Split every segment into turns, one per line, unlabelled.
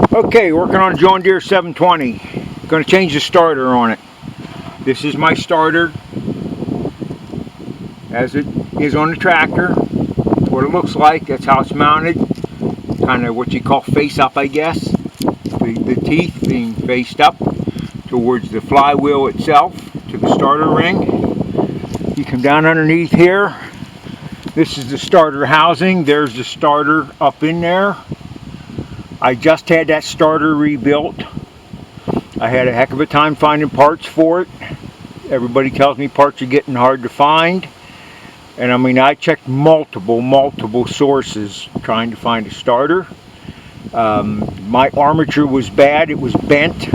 Okay, working on a John Deere 720. Going to change the starter on it. This is my starter as it is on the tractor. What it looks like, that's how it's mounted. Kind of what you call face up, I guess. The teeth being faced up towards the flywheel itself, to the starter ring. You come down underneath here. This is the starter housing. There's the starter up in there. I just had that starter rebuilt. I had a heck of a time finding parts for it. Everybody tells me parts are getting hard to find. And I mean, I checked multiple sources trying to find a starter. My armature was bad. It was bent.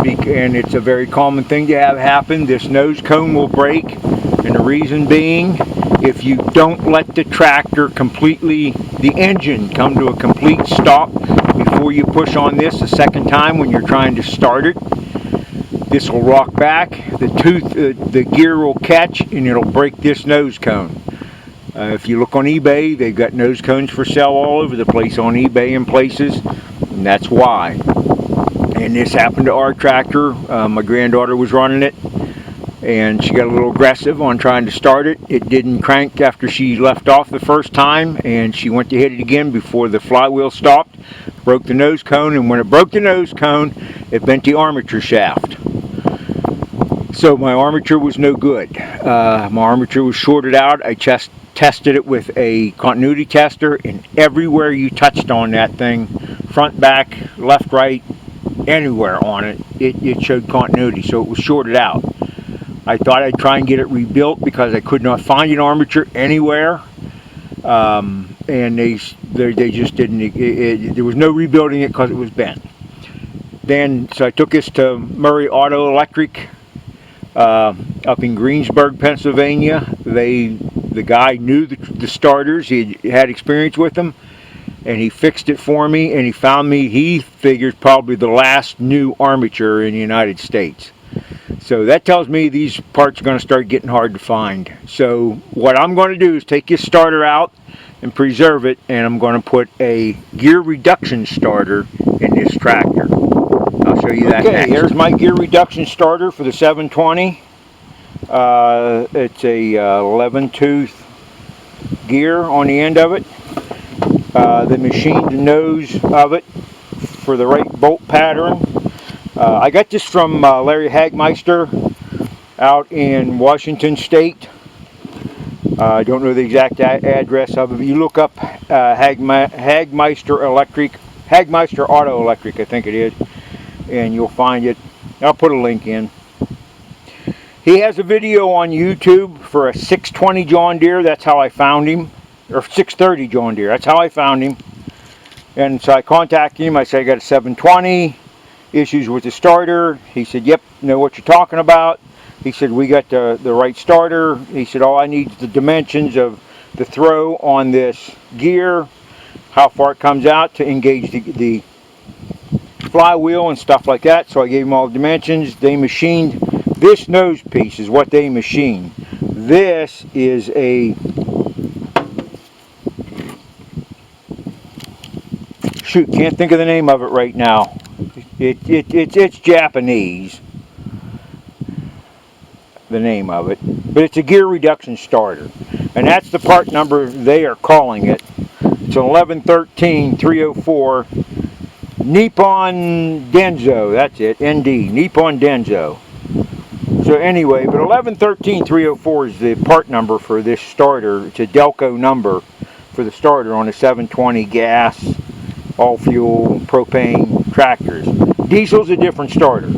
And it's a very common thing to have happen. This nose cone will break. And the reason being, if you don't let the tractor completely, the engine come to a complete stop before you push on this a second time when you're trying to start it, this will rock back, the gear will catch, and it'll break this nose cone. If you look on eBay, they've got nose cones for sale all over the place on eBay and places, and that's why. And this happened to our tractor. My granddaughter was running it, and she got a little aggressive on trying to start it. It didn't crank after she left off the first time, and she went to hit it again before the flywheel stopped, broke the nose cone, and when it broke the nose cone, it bent the armature shaft. So my armature was no good. My armature was shorted out. I just tested it with a continuity tester, and everywhere you touched on that thing, front, back, left, right, anywhere on it, it showed continuity, so it was shorted out. I thought I'd try and get it rebuilt because I could not find an armature anywhere, and they just didn't. There was no rebuilding it because it was bent. Then so I took this to Murray Auto Electric up in Greensburg, Pennsylvania. The guy knew the starters. He had experience with them, and he fixed it for me. And he found me, he figures, probably the last new armature in the United States. So that tells me these parts are going to start getting hard to find. So what I'm going to do is take this starter out and preserve it, and I'm going to put a gear reduction starter in this tractor. I'll show you that next. Okay, here's my gear reduction starter for the 720. It's a 11 tooth gear on the end of it. They machined the nose of it for the right bolt pattern. I got this from Larry Hagmeister out in Washington State. I don't know the exact address of it, but you look up Hagmeister Auto Electric, I think it is, and you'll find it. I'll put a link in. He has a video on YouTube for a 620 John Deere. That's how I found him. Or 630 John Deere. That's how I found him. And so I contacted him. I said, I got a 720. Issues with the starter. He said, yep, know what you're talking about. He said, we got the right starter. He said, all I need is the dimensions of the throw on this gear, how far it comes out to engage the flywheel and stuff like that. So I gave him all the dimensions. They machined this nose piece is what they machined. This is a shoot, can't think of the name of it right now. It's Japanese, the name of it, but it's a gear reduction starter, and that's the part number they are calling it. It's an 1113-304 Nippon Denso. That's it, ND, Nippon Denso. So anyway, but 1113-304 is the part number for this starter. It's a Delco number for the starter on a 720 gas, all fuel, propane tractors. Diesel's a different starter,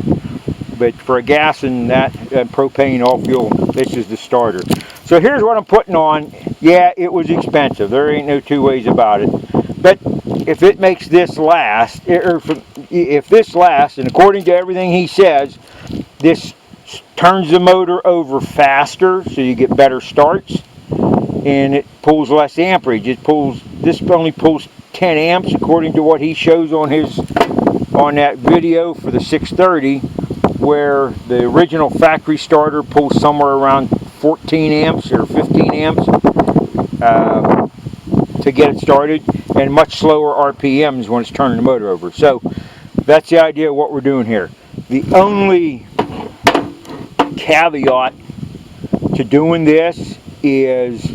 but for a gas and that propane, all fuel, this is the starter. So here's what I'm putting on. Yeah, it was expensive. There ain't no two ways about it. But if it makes this last, if this lasts, and according to everything he says, this turns the motor over faster, so you get better starts, and it pulls less amperage. This only pulls 10 amps according to what he shows on that video for the 630, where the original factory starter pulls somewhere around 14 amps or 15 amps. To to get it started, and much slower RPMs when it's turning the motor over. So that's the idea of what we're doing here. The only caveat to doing this is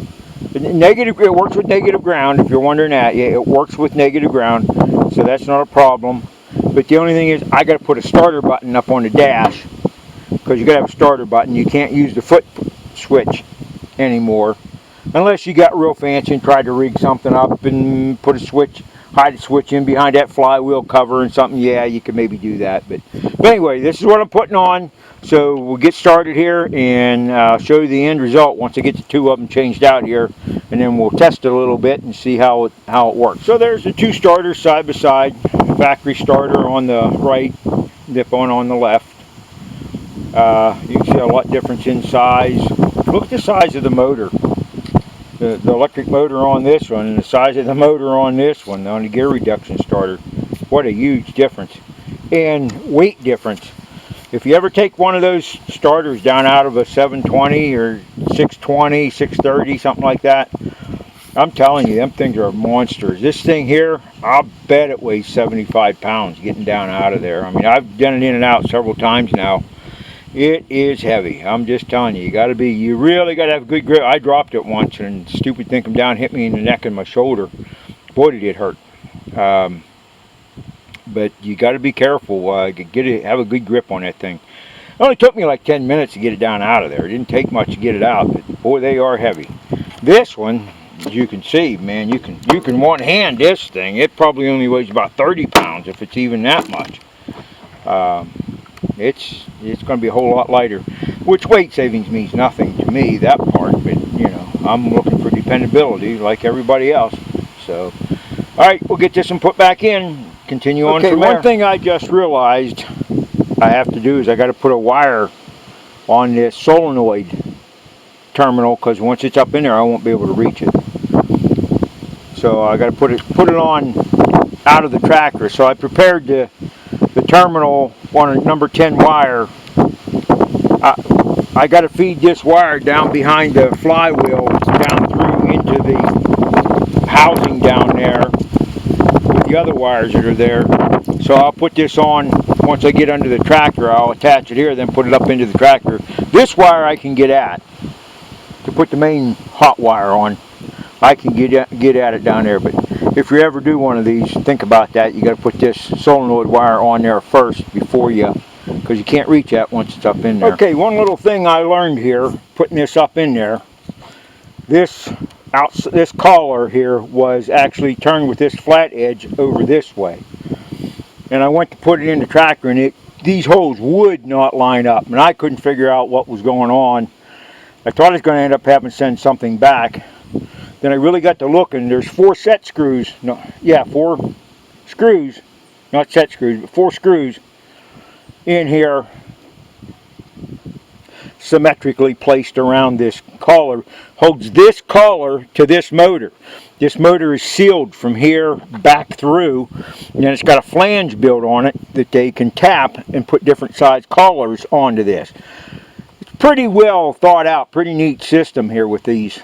negative. It works with negative ground, if you're wondering that. Yeah, it works with negative ground, so that's not a problem. But the only thing is, I got to put a starter button up on the dash, because you got to have a starter button. You can't use the foot switch anymore, unless you got real fancy and tried to rig something up and put a switch, hide a switch in behind that flywheel cover and something. Yeah, you could maybe do that. But anyway, this is what I'm putting on. So we'll get started here, and I'll show you the end result once I get the two of them changed out here, and then we'll test it a little bit and see how it works. So there's the two starters side by side. Factory starter on the right, Nippon on the left. You can see a lot difference in size. Look at the size of the motor. The electric motor on this one and the size of the motor on this one, on the gear reduction starter. What a huge difference. And weight difference. If you ever take one of those starters down out of a 720 or 620, 630, something like that, I'm telling you, them things are monsters. This thing here, I'll bet it weighs 75 pounds getting down out of there. I mean, I've done it in and out several times now. It is heavy. I'm just telling you, you really got to have a good grip. I dropped it once, and the stupid thing come down, hit me in the neck and my shoulder. Boy, did it hurt. But you got to be careful. Have a good grip on that thing. It only took me like 10 minutes to get it down out of there. It didn't take much to get it out, but boy, they are heavy. This one, as you can see, man, you can one hand this thing. It probably only weighs about 30 pounds, if it's even that much. It's going to be a whole lot lighter, which weight savings means nothing to me, that part, but you know, I'm looking for dependability like everybody else. So all right, we'll get this one put back in, continue on from there. One thing I just realized I have to do is I got to put a wire on this solenoid terminal, because once it's up in there I won't be able to reach it. So I got to put it on out of the tractor. So I prepared the terminal on a number 10 wire. I got to feed this wire down behind the flywheel down through into the housing down there with the other wires that are there. So I'll put this on once I get under the tractor. I'll attach it here, then put it up into the tractor. This wire I can get at to put the main hot wire on. I can get at it down there, but if you ever do one of these, think about that. You got to put this solenoid wire on there first before because you can't reach that once it's up in there. Okay, one little thing I learned here, putting this up in there. This collar here was actually turned with this flat edge over this way, and I went to put it in the tractor, and these holes would not line up, and I couldn't figure out what was going on. I thought I was going to end up having to send something back. Then I really got to looking. There's 4 set screws. No, yeah, 4 screws, not set screws, but 4 screws in here, symmetrically placed around this collar. Holds this collar to this motor. This motor is sealed from here back through, and then it's got a flange built on it that they can tap and put different size collars onto this. It's pretty well thought out, pretty neat system here with these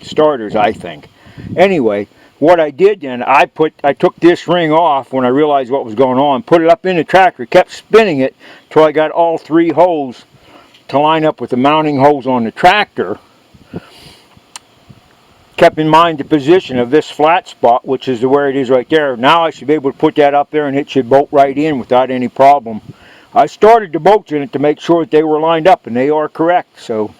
starters, I think. Anyway, what I did then, I took this ring off when I realized what was going on, put it up in the tractor, kept spinning it till I got all 3 holes to line up with the mounting holes on the tractor. Kept in mind the position of this flat spot, which is where it is right there. Now I should be able to put that up there and it should bolt right in without any problem. I started the bolts in it to make sure that they were lined up, and they are correct. So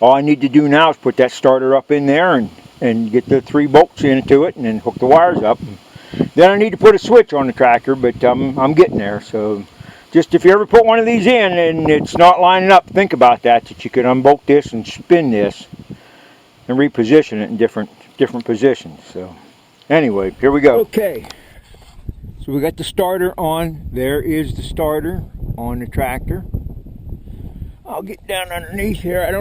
all I need to do now is put that starter up in there and get the 3 bolts into it, and then hook the wires up. Then I need to put a switch on the tractor, but I'm getting there. So just if you ever put one of these in and it's not lining up, think about that you could unbolt this and spin this and reposition it in different positions. So anyway, here we go. Okay, so we got the starter on. There is the starter on the tractor. I'll get down underneath here. I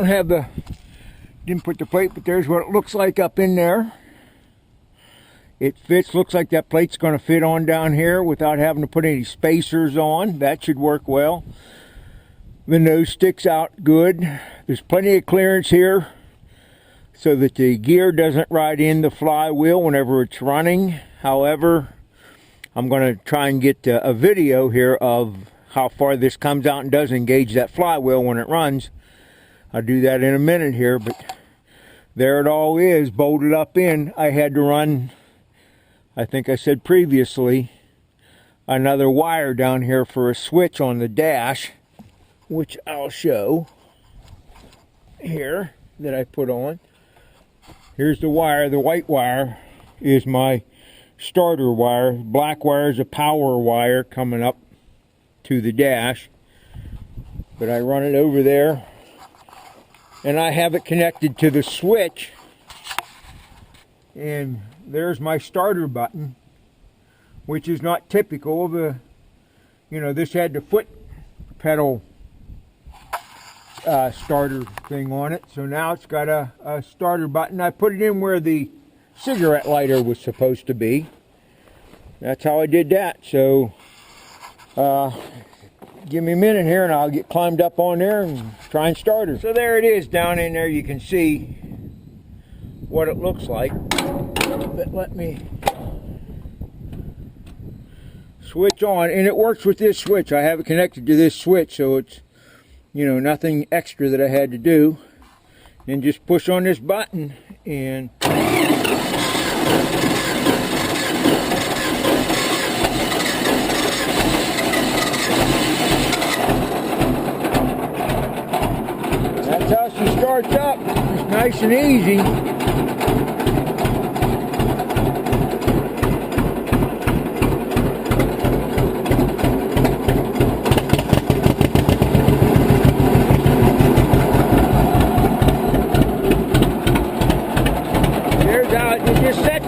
didn't put the plate, but there's what it looks like up in there. It fits, looks like that plate's going to fit on down here without having to put any spacers on. That should work well. The nose sticks out good. There's plenty of clearance here. so that the gear doesn't ride in the flywheel whenever it's running. However, I'm going to try and get a video here of how far this comes out and does engage that flywheel when it runs. I'll do that in a minute here, but there it all is, bolted up in. I had to run, I think I said previously, another wire down here for a switch on the dash, which I'll show here that I put on. Here's the wire. The white wire is my starter wire. Black wire is a power wire coming up to the dash. But I run it over there, and I have it connected to the switch. And there's my starter button, which is not typical of a, this had the foot pedal starter thing on it. So now it's got a starter button. I put it in where the cigarette lighter was supposed to be. That's how I did that. So give me a minute here and I'll get climbed up on there and try and start her. So there it is down in there. You can see what it looks like. But let me switch on, and it works with this switch. I have it connected to this switch, so it's nothing extra that I had to do. And just push on this button and that's how she starts up. It's nice and easy.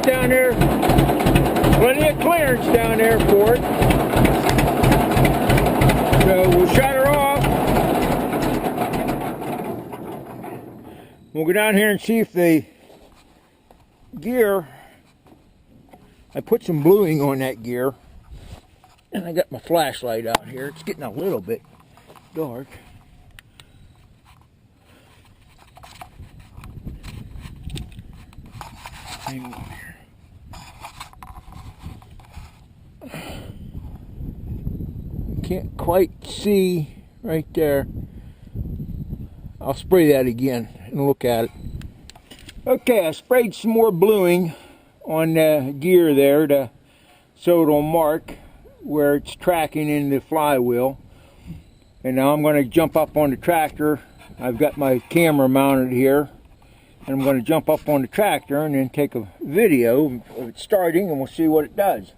Down there, plenty of clearance down there for it. So we'll shut her off. We'll go down here and see if the gear, I put some bluing on that gear, and I got my flashlight out here. It's getting a little bit dark. Hang on here. Can't quite see right there. I'll spray that again and look at it. Okay, I sprayed some more bluing on the gear there so it'll mark where it's tracking in the flywheel. And now I'm going to jump up on the tractor. I've got my camera mounted here, and I'm going to jump up on the tractor and then take a video of it starting, and we'll see what it does.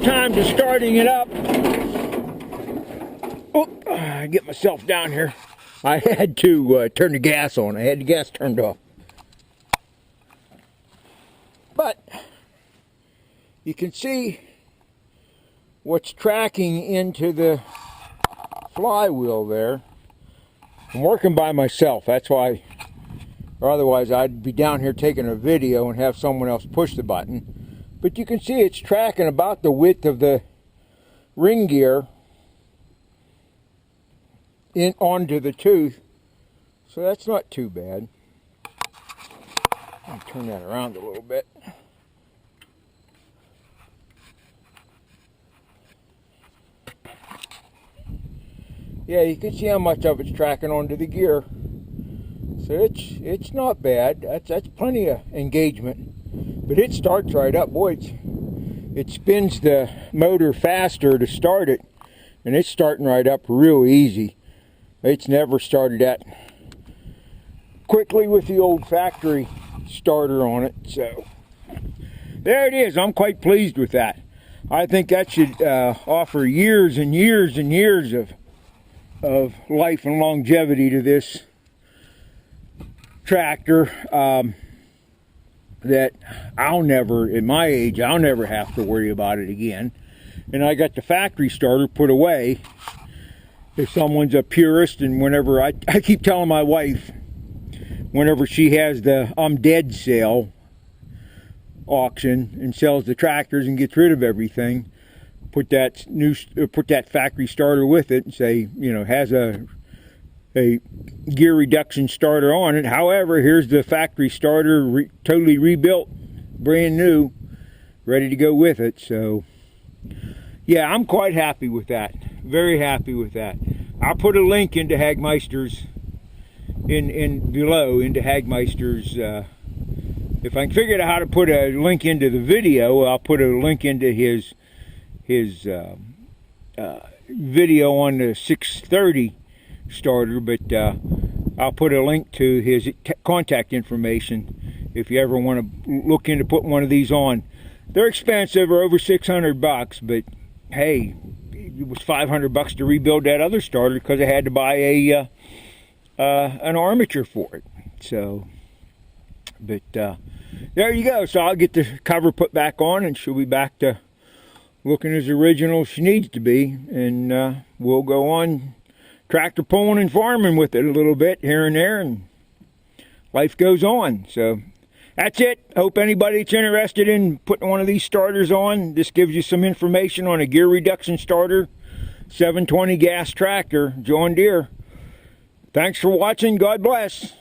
Time to starting it up. Oh, I get myself down here. I had to turn the gas on. I had the gas turned off. But you can see what's tracking into the flywheel there. I'm working by myself. That's why, or otherwise I'd be down here taking a video and have someone else push the button. But you can see it's tracking about the width of the ring gear onto the tooth. So that's not too bad. Let me turn that around a little bit. Yeah, you can see how much of it's tracking onto the gear. So it's not bad. That's plenty of engagement. But it starts right up. Boy, it spins the motor faster to start it, and it's starting right up real easy. It's never started that quickly with the old factory starter on it. So there it is. I'm quite pleased with that. I think that should offer years and years and years of life and longevity to this tractor, that I'll never, at my age, I'll never have to worry about it again. And I got the factory starter put away. If someone's a purist, and whenever I keep telling my wife, whenever she has the I'm dead sale auction and sells the tractors and gets rid of everything, put that factory starter with it and say, you know, has a gear reduction starter on it. However, here's the factory starter, totally rebuilt, brand new, ready to go with it. So yeah, I'm quite happy with that. Very happy with that. I'll put a link into Hagmeister's in below into Hagmeister's. If I can figure out how to put a link into the video, I'll put a link into his video on the 630 starter, but I'll put a link to his contact information if you ever want to look into putting one of these on. They're expensive, or over $600, but hey, it was $500 to rebuild that other starter because I had to buy an armature for it. So, but there you go. So I'll get the cover put back on, and she'll be back to looking as original as she needs to be, and we'll go on tractor pulling and farming with it a little bit here and there, and life goes on. So that's it. Hope anybody that's interested in putting one of these starters on, this gives you some information on a gear reduction starter, 720 gas tractor, John Deere. Thanks for watching. God bless.